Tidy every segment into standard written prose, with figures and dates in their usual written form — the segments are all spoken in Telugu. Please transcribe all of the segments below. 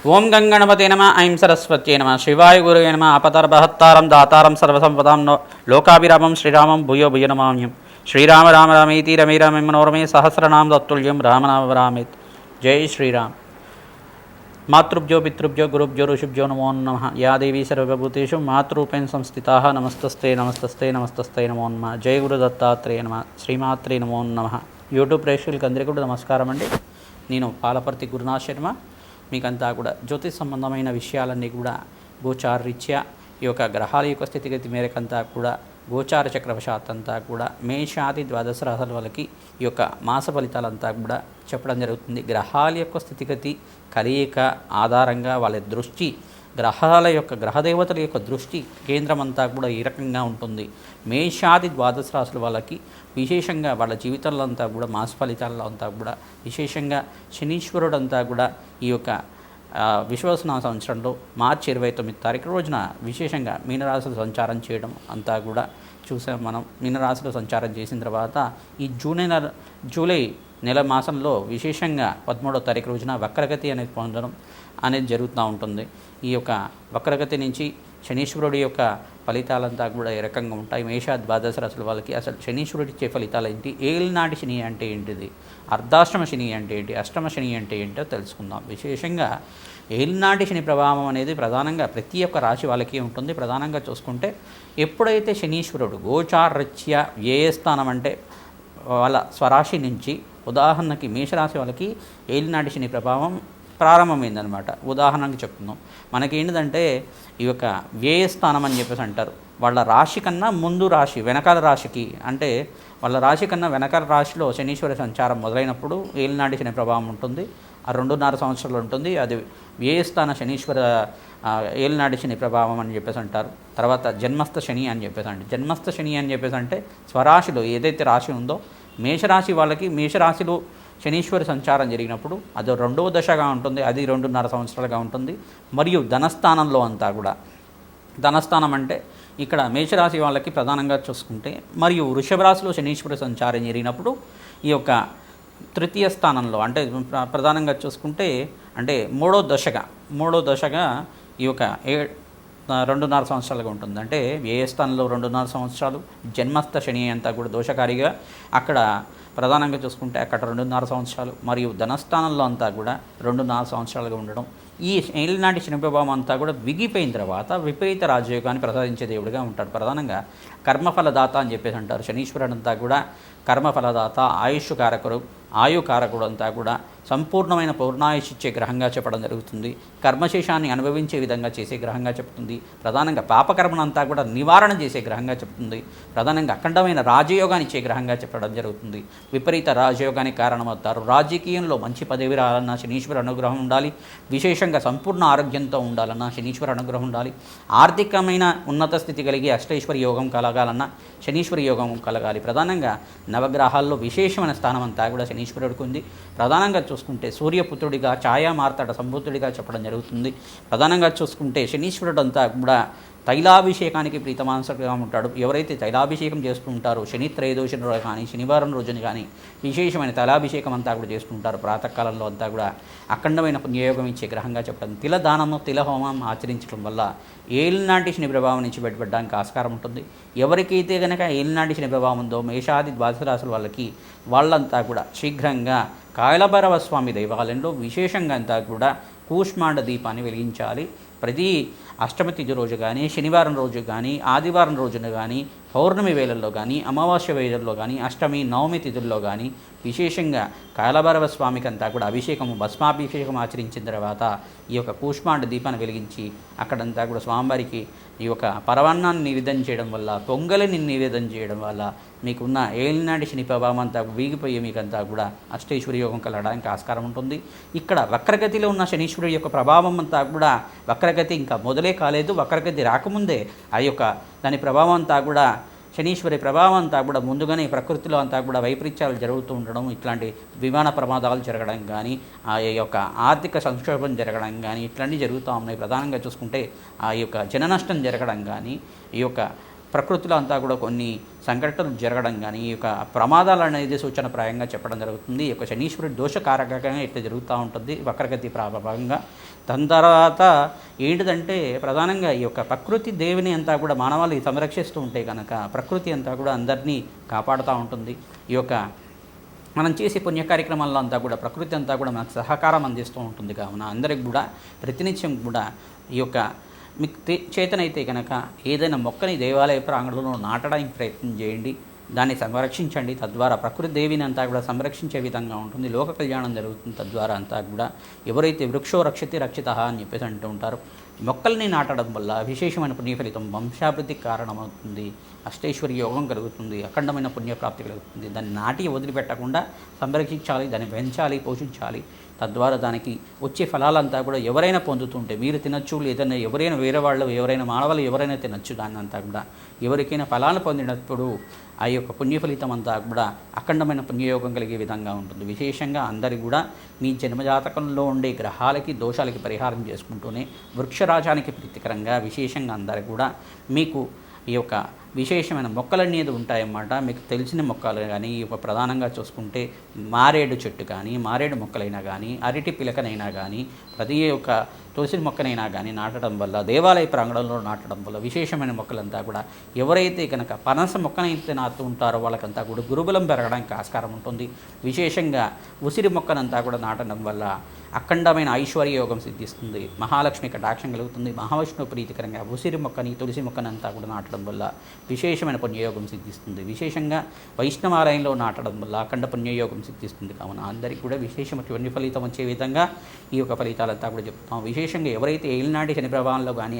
ఓం గంగణపతే నమ ఐం సరస్వత్యే నమ శివాయ గురువే నమ ఆపదర్భహత్తారం దాతారం సర్వసంపదాం లోకాభిరామం శ్రీరామం భూయో భూయ నమామ్యం శ్రీరామ రామ రామేతి రమే రామే మనోరమే సహస్రనామ తత్తుల్యం రామనామ రామేత్. జై శ్రీరామ్. మాతృభ్యో పితృభ్యో గురుభ్యో ఋషిభ్యో నమో నమః. యా దేవీ సర్వభూతేషు మాతృరూపేణ సంస్థితాః నమస్తస్తే నమస్తస్తే నమస్తస్తే నమో నమః. జై గురు దత్తాత్రేయ నమః. శ్రీమాత్రే నమో నమః. యూట్యూబ్ ప్రేక్షకులకి అందరికీ కూడా నమస్కారం అండి. నేను పాలపర్తి గురునాథ్ శర్మ. మీకంతా కూడా జ్యోతిష్ సంబంధమైన విషయాలన్నీ కూడా గోచారరీత్యా ఈ యొక్క గ్రహాల యొక్క స్థితిగతి మేరకంతా కూడా గోచార చక్రవశాత్ అంతా కూడా మేషాది ద్వాదశ రాశుల వాళ్ళకి ఈ యొక్క మాస ఫలితాలంతా కూడా చెప్పడం జరుగుతుంది. గ్రహాల యొక్క స్థితిగతి కలయిక ఆధారంగా వాళ్ళ దృష్టి గ్రహాల యొక్క గ్రహదేవతల యొక్క దృష్టి కేంద్రం అంతా కూడా ఈ రకంగా ఉంటుంది. మేషాది ద్వాదశ రాశుల వాళ్ళకి విశేషంగా వాళ్ళ జీవితంలో అంతా కూడా మాస ఫలితాల్లో అంతా కూడా విశేషంగా శనీశ్వరుడు అంతా కూడా ఈ యొక్క విశ్వవసనామ సంవత్సరంలో మార్చి 29 తారీఖు రోజున విశేషంగా మీనరాశిలో సంచారం చేయడం అంతా కూడా చూసాం మనం. మీనరాశిలో సంచారం చేసిన తర్వాత ఈ జూలై నెల మాసంలో విశేషంగా 13వ తారీఖు రోజున వక్రగతి అనేది పొందడం అనేది జరుగుతూ ఉంటుంది. ఈ యొక్క వక్రగతి నుంచి శనీశ్వరుడి యొక్క ఫలితాలంతా కూడా ఏ రకంగా ఉంటాయి, మేష ద్వాదశ రాశుల వాళ్ళకి అసలు శనీశ్వరుడు ఇచ్చే ఫలితాలు ఏంటి, ఏలినాటి శని అంటే ఏంటిది, అర్ధాష్టమ శని అంటే ఏంటి, అష్టమ శని అంటే ఏంటో తెలుసుకుందాం. విశేషంగా ఏలినాటి శని ప్రభావం అనేది ప్రధానంగా ప్రతి ఒక్క రాశి వాళ్ళకి ఉంటుంది. ప్రధానంగా చూసుకుంటే ఎప్పుడైతే శనీశ్వరుడు గోచారరీత్యా వ్యయ స్థానం అంటే వాళ్ళ స్వరాశి నుంచి, ఉదాహరణకి మేషరాశి వాళ్ళకి ఏలినాటి శని ప్రభావం ప్రారంభమైందనమాట. ఉదాహరణకి చెప్తున్నాం, మనకేంటిదంటే ఈ యొక్క వ్యయస్థానం అని చెప్పేసి అంటారు. వాళ్ళ రాశి కన్నా ముందు రాశి వెనకాల రాశికి అంటే వాళ్ళ రాశి కన్నా వెనకాల రాశిలో శనీశ్వర సంచారం మొదలైనప్పుడు ఏలినాటి శని ప్రభావం ఉంటుంది. ఆ 2.5 సంవత్సరాలు ఉంటుంది. అది వ్యయస్థాన శనీశ్వర ఏలినాటి శని ప్రభావం అని చెప్పేసి అంటారు. తర్వాత జన్మస్థ శని అని చెప్పేసి అంటే జన్మస్థ శని అని చెప్పేసి అంటే స్వరాశిలో ఏదైతే రాశి ఉందో మేషరాశి వాళ్ళకి మేషరాశిలో శనీశ్వర సంచారం జరిగినప్పుడు అది 2వ దశగా ఉంటుంది. అది 2.5 సంవత్సరాలుగా ఉంటుంది. మరియు ధనస్థానంలో అంతా కూడా ధనస్థానం అంటే ఇక్కడ మేషరాశి వాళ్ళకి ప్రధానంగా చూసుకుంటే మరియు వృషభ రాశిలో శనీశ్వర సంచారం జరిగినప్పుడు ఈ యొక్క తృతీయ స్థానంలో అంటే ప్రధానంగా చూసుకుంటే అంటే మూడో దశగా ఈ యొక్క 2.5 సంవత్సరాలుగా ఉంటుంది. అంటే ఏ స్థానంలో 2.5 సంవత్సరాలు జన్మస్థ శని అంతా కూడా దోషకారిగా అక్కడ ప్రధానంగా చూసుకుంటే అక్కడ 2.5 సంవత్సరాలు మరియు ధనస్థానంలో అంతా కూడా 2.5 సంవత్సరాలుగా ఉండడం. ఈ ఏలినాటి శని ప్రభావం అంతా కూడా విగిపోయిన తర్వాత విపరీత రాజయోగాన్ని ప్రసాదించే దేవుడిగా ఉంటాడు. ప్రధానంగా కర్మఫలదాత అని చెప్పేసి అంటారు. శనీశ్వరుడు అంతా కూడా కర్మఫలదాత, ఆయుష్ కారకుడు, ఆయుకారకుడు అంతా కూడా సంపూర్ణమైన పౌర్ణాయుష్ ఇచ్చే గ్రహంగా చెప్పడం జరుగుతుంది. కర్మశేషాన్ని అనుభవించే విధంగా చేసే గ్రహంగా చెప్తుంది. ప్రధానంగా పాపకర్మనంతా కూడా నివారణ చేసే గ్రహంగా చెప్తుంది. ప్రధానంగా అఖండమైన రాజయోగాన్ని ఇచ్చే గ్రహంగా చెప్పడం జరుగుతుంది. విపరీత రాజయోగానికి కారణమవుతారు. రాజకీయంలో మంచి పదవి రావాలన్నా శనీశ్వర అనుగ్రహం ఉండాలి. విశేషంగా సంపూర్ణ ఆరోగ్యంతో ఉండాలన్నా శనీశ్వర అనుగ్రహం ఉండాలి. ఆర్థికమైన ఉన్నత స్థితి కలిగి అష్టైశ్వర యోగం కలగాలన్నా శనీశ్వర యోగం కలగాలి. ప్రధానంగా నవగ్రహాల్లో విశేషమైన స్థానం అంతా కూడా శనీశ్వరుడికి ఉంది. ప్రధానంగా చూసుకుంటే సూర్యపుత్రుడిగా ఛాయా మార్తాడ సంబుద్ధుడిగా చెప్పడం జరుగుతుంది. ప్రధానంగా చూసుకుంటే శనీశ్వరుడు అంతా కూడా తైలాభిషేకానికి ప్రీతమానసుడిగా ఉంటాడు. ఎవరైతే తైలాభిషేకం చేస్తూ ఉంటారో శని త్రయోదశి రోజు కానీ శనివారం రోజున కానీ విశేషమైన తైలాభిషేకం అంతా కూడా చేస్తుంటారు. ప్రాతకాలంలో అంతా కూడా అఖండమైన పుణ్యయోగం ఇచ్చే గ్రహంగా చెప్పడం. తిలదానము తిలహోమం ఆచరించడం వల్ల ఏలినాటి శని ప్రభావం నుంచి బయటపడడానికి ఆస్కారం ఉంటుంది. ఎవరికైతే కనుక ఏలినాటి శని ప్రభావం ఉందో మేషాది ద్వాదశ రాశుల వాళ్ళంతా కూడా శీఘ్రంగా కాయలభైరవ స్వామి దేవాలయంలో విశేషంగా అంతా కూడా కూష్మాండ దీపాన్ని వెలిగించాలి. ప్రతి అష్టమి తిథి రోజు కానీ శనివారం రోజు కానీ ఆదివారం రోజున కానీ పౌర్ణమి వేళల్లో కానీ అమావాస్య వేళల్లో కానీ అష్టమి నవమి తిథుల్లో కానీ విశేషంగా కాయలభైరవ స్వామికి అంతా కూడా అభిషేకము భస్మాభిషేకం ఆచరించిన తర్వాత ఈ యొక్క కూష్మాండ దీపాన్ని వెలిగించి అక్కడంతా కూడా స్వామివారికి ఈ యొక్క పరవాన్నాన్ని నివేదన చేయడం వల్ల పొంగలిని నివేదన చేయడం వల్ల మీకున్న ఏలినాటి శని ప్రభావం అంతా వీగిపోయి మీకంతా కూడా అష్టైశ్వర్య యోగం కలగడానికి ఆస్కారం ఉంటుంది. ఇక్కడ వక్రగతిలో ఉన్న శనీశ్వరుడి యొక్క ప్రభావం అంతా కూడా వక్రగతి ఇంకా మొదలే కాలేదు. వక్రగతి రాకముందే ఆ యొక్క దాని ప్రభావం అంతా కూడా శనీశ్వరి ప్రభావం అంతా కూడా ముందుగానే ప్రకృతిలో అంతా కూడా వైపరీత్యాలు జరుగుతూ ఉండడం, ఇట్లాంటి విమాన ప్రమాదాలు జరగడం కానీ ఆ యొక్క ఆర్థిక సంక్షోభం జరగడం కానీ ఇట్లాంటివి జరుగుతూ ఉన్నాయి. ప్రధానంగా చూసుకుంటే ఆ యొక్క జన నష్టం జరగడం కానీ ఈ యొక్క ప్రకృతిలో అంతా కూడా కొన్ని సంఘటనలు జరగడం కానీ ఈ యొక్క ప్రమాదాలు అనేది సూచనప్రాయంగా చెప్పడం జరుగుతుంది. ఈ యొక్క శనీశ్వరుడి దోషకారకంగా ఇట్లా జరుగుతూ ఉంటుంది వక్రగతి ప్రభావంగా. దాని తర్వాత ఏంటిదంటే ప్రధానంగా ఈ యొక్క ప్రకృతి దేవిని అంతా కూడా మానవాళి సంరక్షిస్తూ ఉంటే కనుక ప్రకృతి అంతా కూడా అందరినీ కాపాడుతూ ఉంటుంది. ఈ యొక్క మనం చేసే పుణ్య కార్యక్రమాల్లో అంతా కూడా ప్రకృతి అంతా కూడా మనకు సహకారం అందిస్తూ ఉంటుంది. కావున అందరికి కూడా ప్రతినిత్యం కూడా ఈ యొక్క మీకు చేతనైతే కనుక ఏదైనా మొక్కని దేవాలయ ప్రాంగణంలో నాటడానికి ప్రయత్నం చేయండి, దాన్ని సంరక్షించండి. తద్వారా ప్రకృతి దేవిని అంతా కూడా సంరక్షించే విధంగా ఉంటుంది, లోక కళ్యాణం జరుగుతుంది. తద్వారా అంతా కూడా ఎవరైతే వృక్షో రక్షతి రక్షిత అని చెప్పేసి అంటూ ఉంటారు, మొక్కల్ని నాటడం వల్ల విశేషమైన పుణ్య ఫలితం వంశాభివృద్ధికి కారణమవుతుంది, అష్టైశ్వర్య యోగం కలుగుతుంది, అఖండమైన పుణ్యప్రాప్తి కలుగుతుంది. దాన్ని నాటి వదిలిపెట్టకుండా సంరక్షించాలి, దాన్ని పెంచాలి, పోషించాలి. తద్వారా దానికి వచ్చే ఫలాలంతా కూడా ఎవరైనా పొందుతుంటే మీరు తినచ్చు, లేదన్నా ఎవరైనా వేరే వాళ్ళు ఎవరైనా మానవాళ్ళు ఎవరైనా తినచ్చు. దాన్ని అంతా కూడా ఎవరికైనా ఫలాలు పొందినప్పుడు ఆ యొక్క పుణ్య ఫలితం అంతా కూడా అఖండమైన పుణ్యయోగం కలిగే విధంగా ఉంటుంది. విశేషంగా అందరి కూడా మీ జన్మజాతకంలో ఉండే గ్రహాలకి దోషాలకి పరిహారం చేసుకుంటూనే వృక్షరాజానికి ప్రీతికరంగా విశేషంగా అందరు కూడా మీకు ఈ యొక్క విశేషమైన మొక్కలు అనేది ఉంటాయన్నమాట. మీకు తెలిసిన మొక్కలు కానీ ఈ యొక్క ప్రధానంగా చూసుకుంటే మారేడు చెట్టు కానీ మారేడు మొక్కలైనా కానీ అరటి పిలకనైనా కానీ ప్రతి ఒక్క తులసి మొక్కనైనా కానీ నాటడం వల్ల దేవాలయ ప్రాంగణంలో నాటడం వల్ల విశేషమైన మొక్కలంతా కూడా ఎవరైతే కనుక పనస మొక్కనైతే నాటుతూ ఉంటారో వాళ్ళకంతా కూడా గురుబలం పెరగడానికి ఆస్కారం ఉంటుంది. విశేషంగా ఉసిరి మొక్కనంతా కూడా నాటడం వల్ల అఖండమైన ఐశ్వర్య యోగం సిద్ధిస్తుంది, మహాలక్ష్మి కటాక్షం కలుగుతుంది. మహావిష్ణు ప్రీతికరంగా ఉసిరి మొక్కని తులసి మొక్కనంతా కూడా నాటడం వల్ల విశేషమైన పుణ్యయోగం సిద్ధిస్తుంది. విశేషంగా వైష్ణవాలయంలో నాటడం వల్ల అఖండ పుణ్యయోగం సిద్ధిస్తుంది. కావున అందరికీ కూడా విశేషమైన ఫలితం వచ్చే విధంగా ఈ యొక్క ఫలితాలంతా కూడా చెప్తాం. విశేషంగా ఎవరైతే ఏలినాటి శని ప్రభావంలో కానీ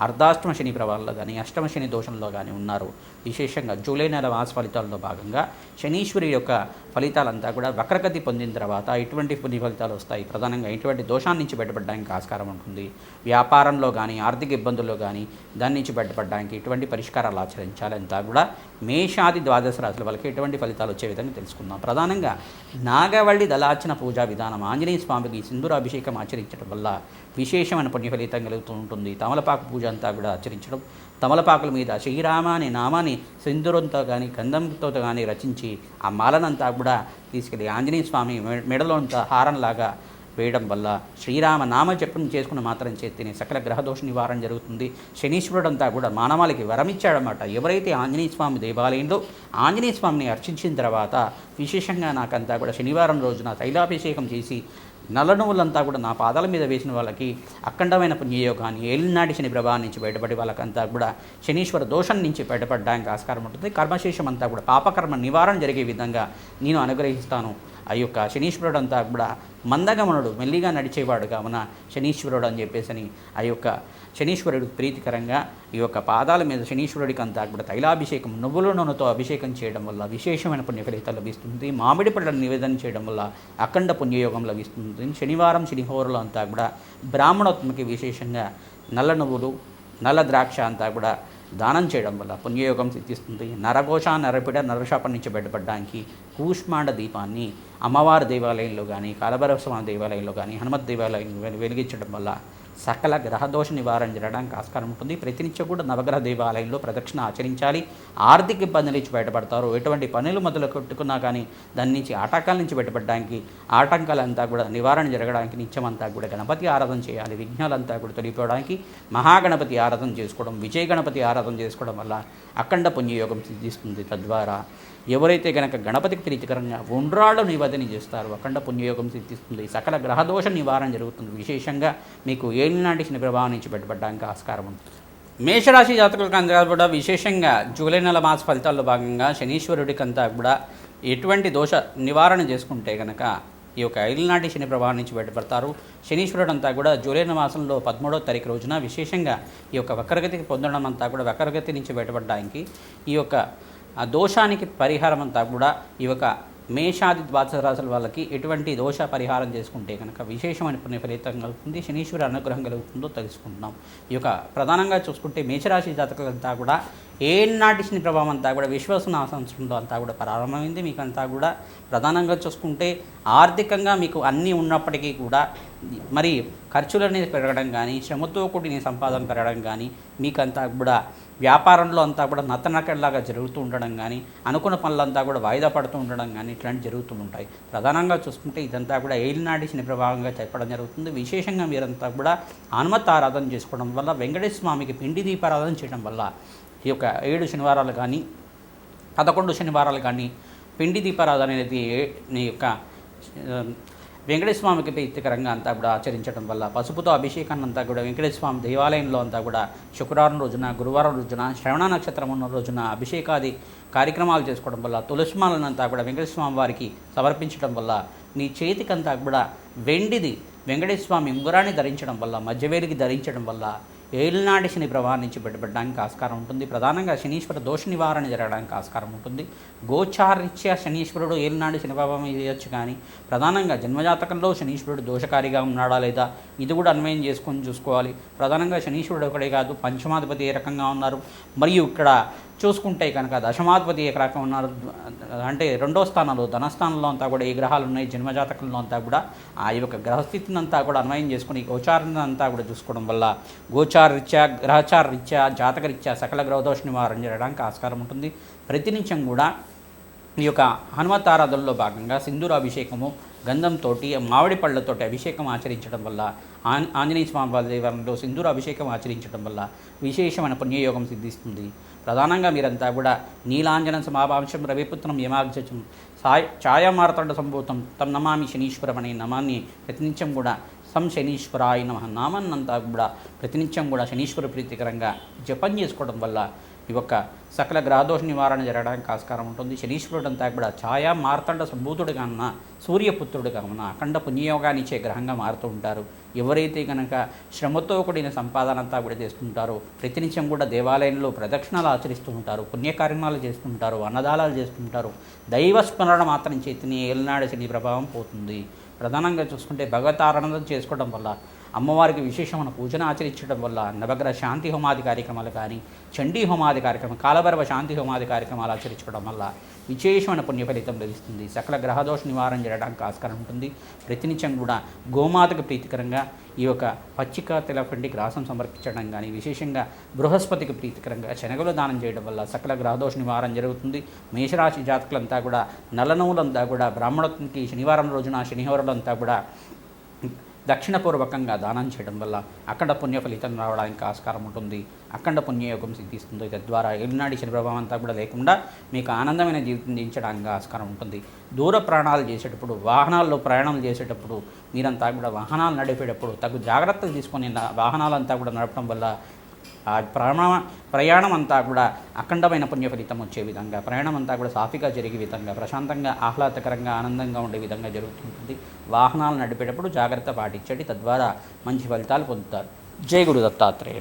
అర్ధాష్టమ శని ప్రభావంలో కానీ అష్టమ శని దోషంలో కానీ ఉన్నారు, విశేషంగా జూలై నెల మాస ఫలితాల్లో భాగంగా శనీశ్వరి యొక్క ఫలితాలంతా కూడా వక్రగతి పొందిన తర్వాత ఇటువంటి పుణ్య ఫలితాలు వస్తాయి. ప్రధానంగా ఇటువంటి దోషాన్ని నుంచి బయటపడడానికి ఆస్కారం ఉంటుంది. వ్యాపారంలో కానీ ఆర్థిక ఇబ్బందుల్లో కానీ దాని నుంచి బయటపడడానికి ఇటువంటి పరిష్కారాలు ఆచరించాలంతా కూడా మేషాది ద్వాదశ రాశుల వాళ్ళకి ఎటువంటి ఫలితాలు వచ్చే విధంగా తెలుసుకుందాం. ప్రధానంగా నాగవల్లి దళార్చన పూజా విధానం ఆంజనేయ స్వామికి సింధూరాభిషేకం ఆచరించడం వల్ల విశేషమైన పుణ్య ఫలితం కలుగుతూ ఉంటుంది. తమలపాకు పూజ అంతా కూడా ఆచరించడం, తమలపాకుల మీద శ్రీరామ అనే నామాన్ని సింధూరంతో కానీ గంధంతో కానీ రచించి ఆ మాలనంతా కూడా తీసుకెళ్ళి ఆంజనేయ స్వామి మెడలో హారంలాగా వేయడం వల్ల శ్రీరామ నామ జపం చేసుకున్న మాత్రం చేతిని సకల గ్రహదోష నివారణ జరుగుతుంది. శనీశ్వరుడంతా కూడా మానవాళికి వరమిచ్చాడన్నమాట. ఎవరైతే ఆంజనేయ స్వామి దేవాలయంలో ఆంజనేయ స్వామిని అర్చించిన తర్వాత విశేషంగా నాకంతా కూడా శనివారం రోజున తైలాభిషేకం చేసి నల్ల నువ్వులంతా కూడా నా పాదాల మీద వేసిన వాళ్ళకి అఖండమైన పుణ్యయోగాన్ని ఏలినాటి శని ప్రభావం నుంచి బయటపడి వాళ్ళకంతా కూడా శనీశ్వర దోషం నుంచి బయటపడడానికి ఆస్కారం ఉంటుంది. కర్మశేషం అంతా కూడా పాపకర్మ నివారణ జరిగే విధంగా నేను అనుగ్రహిస్తాను. ఆ యొక్క శనీశ్వరుడు అంతా కూడా మందగమనుడు మెల్లిగా నడిచేవాడు కావున శనీశ్వరుడు అని చెప్పేసి ఆ యొక్క శనీశ్వరుడు ప్రీతికరంగా ఈ యొక్క పాదాల మీద శనీశ్వరుడికి అంతా కూడా తైలాభిషేకం నువ్వుల నూనెతో అభిషేకం చేయడం వల్ల విశేషమైన పుణ్య ఫలితాలు లభిస్తుంది. మామిడి పళ్ళను నివేదన చేయడం వల్ల అఖండ పుణ్యయోగం లభిస్తుంది. శనివారం శనిహోరలు అంతా కూడా బ్రాహ్మణోత్మకి విశేషంగా నల్ల నువ్వులు నల్ల ద్రాక్ష అంతా కూడా దానం చేయడం వల్ల పుణ్యయోగం సిద్ధిస్తుంది. నరఘోష నరపిడ నరశాపం నుంచి బయటపడడానికి కూష్మాండ దీపాన్ని అమ్మవారి దేవాలయంలో కానీ కాలభైరవ దేవాలయంలో కానీ హనుమత్ దేవాలయంలో వెలిగించడం వల్ల సకల గ్రహదోష నివారణ జరగడానికి ఆస్కారం ఉంటుంది. ప్రతినిత్యం కూడా నవగ్రహ దేవాలయంలో ప్రదక్షిణ ఆచరించాలి. ఆర్థిక ఇబ్బందుల నుంచి బయటపడతారు. ఎటువంటి పనులు మొదలు కొట్టుకున్నా కానీ దాని నుంచి ఆటంకాల నుంచి బయటపడడానికి ఆటంకాలంతా కూడా నివారణ జరగడానికి నిత్యమంతా కూడా గణపతి ఆరాధన చేయాలి. విఘ్నాలంతా కూడా తొలిపోవడానికి మహాగణపతి ఆరాధన చేసుకోవడం, విజయ గణపతి ఆరాధన చేసుకోవడం వల్ల అఖండ పుణ్యయోగం సిద్ధిస్తుంది. తద్వారా ఎవరైతే కనుక గణపతికి ప్రీతికరంగా ఉండ్రాళ్ళు నివేదన చేస్తారో అఖండ పుణ్యయోగం సిద్ధిస్తుంది. సకల గ్రహదోష నివారణ జరుగుతుంది. విశేషంగా మీకు ఏలినాటి శని ప్రభావం నుంచి బయటపడడానికి ఆస్కారం ఉంటుంది. మేషరాశి జాతకులకు అంతా కూడా విశేషంగా జూలై నెల మాస ఫలితాల్లో భాగంగా శనీశ్వరుడికి అంతా కూడా ఎటువంటి దోష నివారణ చేసుకుంటే కనుక ఈ యొక్క ఏలినాటి శని ప్రభావం నుంచి బయటపడతారు. శనీశ్వరుడు అంతా కూడా జూలై మాసంలో 13వ తారీఖు రోజున విశేషంగా ఈ యొక్క వక్రగతికి పొందడం అంతా కూడా వక్రగతి నుంచి బయటపడడానికి ఈ యొక్క ఆ దోషానికి పరిహారం అంతా కూడా ఈ యొక్క మేషాది ద్వాదశ రాశుల వాళ్ళకి ఎటువంటి దోష పరిహారం చేసుకుంటే కనుక విశేషమైన పుణ్య ఫలితం కలుగుతుంది, శనీశ్వర అనుగ్రహం కలుగుతుందో తెలుసుకుంటున్నాం. ఈ యొక్క ప్రధానంగా చూసుకుంటే మేషరాశి జాతకులంతా కూడా ఏనాటి శని ప్రభావం అంతా కూడా విశ్వాసనామ సంవత్సరంలో అంతా కూడా ప్రారంభమైంది. మీకు అంతా కూడా ప్రధానంగా చూసుకుంటే ఆర్థికంగా మీకు అన్నీ ఉన్నప్పటికీ కూడా మరి ఖర్చులు అనేది పెరగడం కానీ, శ్రమతో కూడిన సంపాదన పెరగడం కానీ, మీకంతా కూడా వ్యాపారంలో అంతా కూడా నత్తనకల్లాగా జరుగుతూ ఉండడం కానీ, అనుకున్న పనులంతా కూడా వాయిదా పడుతూ ఉండడం కానీ ఇట్లాంటివి జరుగుతూ ఉంటాయి. ప్రధానంగా చూసుకుంటే ఇదంతా కూడా ఏలినాటి శని ప్రభావంగా చెప్పడం జరుగుతుంది. విశేషంగా మీరంతా కూడా హనుమత్ ఆరాధన చేసుకోవడం వల్ల, వెంకటేశ్వర స్వామికి పిండి దీపారాధన చేయడం వల్ల ఈ యొక్క 7 శనివారాలు కానీ 11 శనివారాలు కానీ పిండి దీపారాధన అనేది ఈ యొక్క వెంకటేశ్వర స్వామికి ప్రీతికరంగా అంతా కూడా ఆచరించడం వల్ల, పసుపుతో అభిషేకాన్ని అంతా కూడా వెంకటేశ్వర స్వామి దేవాలయంలో అంతా కూడా శుక్రవారం రోజున, గురువారం రోజున, శ్రవణ నక్షత్రం ఉన్న రోజున అభిషేకాది కార్యక్రమాలు చేసుకోవడం వల్ల, తులసిమాలను అంతా కూడా వెంకటేశ్వర స్వామి వారికి సమర్పించడం వల్ల, నీ చేతికంతా కూడా వెండిది వెంకటేశ్వర స్వామి ఉంగరాన్ని ధరించడం వల్ల, మధ్యవేలికి ధరించడం వల్ల ఏలినాటి శని ప్రభావం నుంచి బయటపడడానికి ఆస్కారం ఉంటుంది. ప్రధానంగా శనీశ్వర దోష నివారణ జరగడానికి ఆస్కారం ఉంటుంది. గోచారరీత్యా శనీశ్వరుడు ఏలినాటి శని ప్రభావం చేయొచ్చు, కానీ ప్రధానంగా జన్మజాతకంలో శనీశ్వరుడు దోషకారిగా ఉన్నాడా లేదా ఇది కూడా అన్వయం చేసుకొని చూసుకోవాలి. ప్రధానంగా శనీశ్వరుడు ఒకటే కాదు, పంచమాధిపతి ఏ రకంగా ఉన్నారు, మరియు ఇక్కడ చూసుకుంటే కనుక దశమాధిపతి ఏ రకం ఉన్నారు అంటే 2వ స్థానంలో ధనస్థానంలో అంతా కూడా ఏ గ్రహాలు ఉన్నాయి, జన్మజాతకంలో అంతా కూడా ఆ యొక్క గ్రహస్థితిని అంతా కూడా అన్వయం చేసుకుని గోచారాన్ని అంతా కూడా చూసుకోవడం వల్ల గోచారరీత్యా, గ్రహచారరీత్యా, జాతకరీత్యా సకల గ్రహదోష నివారణ జరగడానికి ఆస్కారం ఉంటుంది. ప్రతినిత్యం కూడా ఈ యొక్క హనుమత్ ఆరాధనలో భాగంగా సింధూర అభిషేకము, గంధంతో, మామిడి పళ్ళతోటి అభిషేకం ఆచరించడం వల్ల, ఆంజనేయ స్వామి వారి దేవాలయంలో సింధూర అభిషేకం ఆచరించడం వల్ల విశేషమైన పుణ్యయోగం సిద్ధిస్తుంది. ప్రధానంగా మీరంతా కూడా నీలాంజన సమాభాంశం రవిపుత్రం యమాగ్జం ఛాయామార్తండ సంభూతం తం నమామి శనీశ్వరం అనే నామాన్ని ప్రతినిత్యం కూడా శనీశ్వరాయ నమః నామాన్నంతా కూడా ప్రతినిత్యం కూడా శనీశ్వర ప్రీతికరంగా జపం చేసుకోవడం వల్ల ఈ యొక్క సకల గ్రహదోష నివారణ జరగడానికి ఆస్కారం ఉంటుంది. శనీశ్వరుడు అంతా కూడా ఛాయా మార్తండ సంభూతుడుగా ఉన్న సూర్యపుత్రుడుగా ఉన్న అఖండ పుణ్యయోగాన్ని ఇచ్చే గ్రహంగా మారుతూ ఉంటారు. ఎవరైతే కనుక శ్రమతో కూడిన సంపాదన అంతా కూడా చేస్తుంటారో, ప్రతినిత్యం కూడా దేవాలయంలో ప్రదక్షిణాలు ఆచరిస్తూ ఉంటారు, పుణ్యకార్యమాలు చేస్తుంటారు, అన్నదానాలు చేస్తుంటారు, దైవస్మరణ మాత్రం చేతిని ఏలినాడు శని ప్రభావం పోతుంది. ప్రధానంగా చూసుకుంటే భగవతారాధన చేసుకోవడం వల్ల, అమ్మవారికి విశేషమైన పూజన ఆచరించడం వల్ల, నవగ్రహ శాంతి హోమాది కార్యక్రమాలు కానీ, చండీ హోమాది కార్యక్రమం, కాలభైరవ శాంతి హోమాది కార్యక్రమాలు ఆచరించడం వల్ల విశేషమైన పుణ్య ఫలితం లభిస్తుంది. సకల గ్రహదోష నివారణ జరగడానికి ఆస్కారం ఉంటుంది. ప్రతినిత్యం కూడా గోమాతకు ప్రీతికరంగా ఈ యొక్క పచ్చిక తెలపండి గ్రాసం సమర్పించడం కానీ, విశేషంగా బృహస్పతికి ప్రీతికరంగా శనగలు దానం చేయడం వల్ల సకల గ్రహదోష నివారణ జరుగుతుంది. మేషరాశి జాతకులంతా కూడా నల్లనవులంతా కూడా బ్రాహ్మణునికి శనివారం రోజున శనివారంలో కూడా దక్షిణపూర్వకంగా దానం చేయడం వల్ల అఖండ పుణ్య ఫలితం రావడానికి ఆస్కారం ఉంటుంది. అఖండ పుణ్యయోగం సిద్ధిస్తుంది. తద్వారా ఏలినాటి శని ప్రభావం అంతా కూడా లేకుండా మీకు ఆనందమైన జీవితం జీవించడానికి ఆస్కారం ఉంటుంది. దూర ప్రయాణాలు చేసేటప్పుడు, వాహనాల్లో ప్రయాణం చేసేటప్పుడు, మీరంతా కూడా వాహనాలు నడిపేటప్పుడు తగు జాగ్రత్తలు తీసుకొని వాహనాలంతా కూడా నడపడం వల్ల ఆ ప్రయాణం అంతా కూడా అఖండమైన పుణ్య ఫలితం వచ్చే విధంగా, ప్రయాణం అంతా కూడా సాఫీగా జరిగే విధంగా, ప్రశాంతంగా, ఆహ్లాదకరంగా, ఆనందంగా ఉండే విధంగా జరుగుతుంటుంది. వాహనాలు నడిపేటప్పుడు జాగ్రత్త పాటించండి. తద్వారా మంచి ఫలితాలు పొందుతారు. జై గురు దత్తాత్రేయ.